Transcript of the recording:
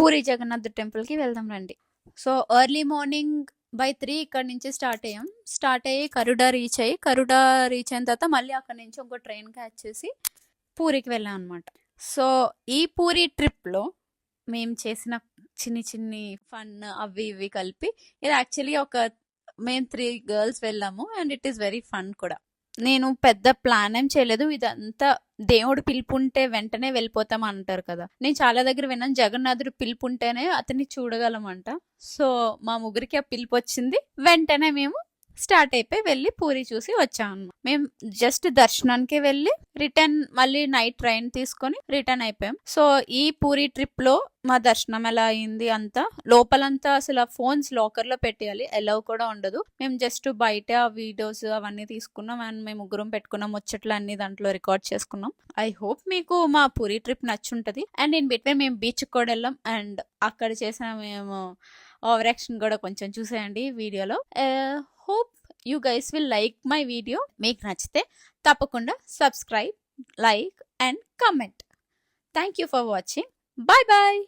పూరి జగన్నాథ్ టెంపుల్‌కి వెళ్దాం రండి. సో, ఎర్లీ మార్నింగ్ బై 3 ఇక్కడి నుంచి స్టార్ట్ అయ్యాం. స్టార్ట్ అయ్యి కరుడ రీచ్ అయిన తర్వాత మళ్ళీ అక్కడి నుంచి ఇంకో ట్రైన్ క్యాచ్ చేసి పూరికి వెళ్ళాం అనమాట. సో, ఈ పూరి ట్రిప్‌లో మేము చేసిన చిన్ని ఫన్ అవి ఇవి కలిపి ఇది యాక్చువల్లీ మేము 3 గర్ల్స్ వెళ్ళాము and it is very fun కూడా. నేను పెద్ద ప్లాన్ ఏం చేయలేదు. ఇదంతా దేవుడు పిలుపుంటే వెంటనే వెళ్ళిపోతాం అంటారు కదా. నేను చాలా దగ్గర విన్నాను జగన్నాథుడు పిలుపుంటేనే అతన్ని చూడగలమంట. సో మా ముగ్గురికి ఆ పిలుపు వచ్చింది. వెంటనే మేము స్టార్ట్ అయిపోయి వెళ్ళి పూరి చూసి వచ్చాము. మేము జస్ట్ దర్శనానికి వెళ్ళి రిటర్న్ మళ్ళీ నైట్ ట్రైన్ తీసుకొని రిటర్న్ అయిపోయాం. సో ఈ పూరి ట్రిప్ లో మా దర్శనం ఎలా అయింది అంతా లోపలంతా అసలు ఫోన్స్ లాకర్ లో పెట్టేయాలి, ఎలవ్ కూడా ఉండదు. మేము జస్ట్ బయట వీడియోస్ అవన్నీ తీసుకున్నాం అండ్ మేము ముగ్గురం పెట్టుకున్నాం ముచ్చట్లు అన్ని దాంట్లో రికార్డ్ చేసుకున్నాం. ఐ హోప్ మీకు మా పూరి ట్రిప్ నచ్చుంటది. అండ్ ఇన్ బిట్వీన్ మేము బీచ్ కూడా వెళ్ళాం అండ్ అక్కడ చేసిన మేము ఓవర్ యాక్షన్ కూడా కొంచెం చూసేయండి వీడియోలో. Hope you guys will like my video. మీకు నచ్చితే తప్పకుండా subscribe, like and comment. Thank you for watching. Bye bye.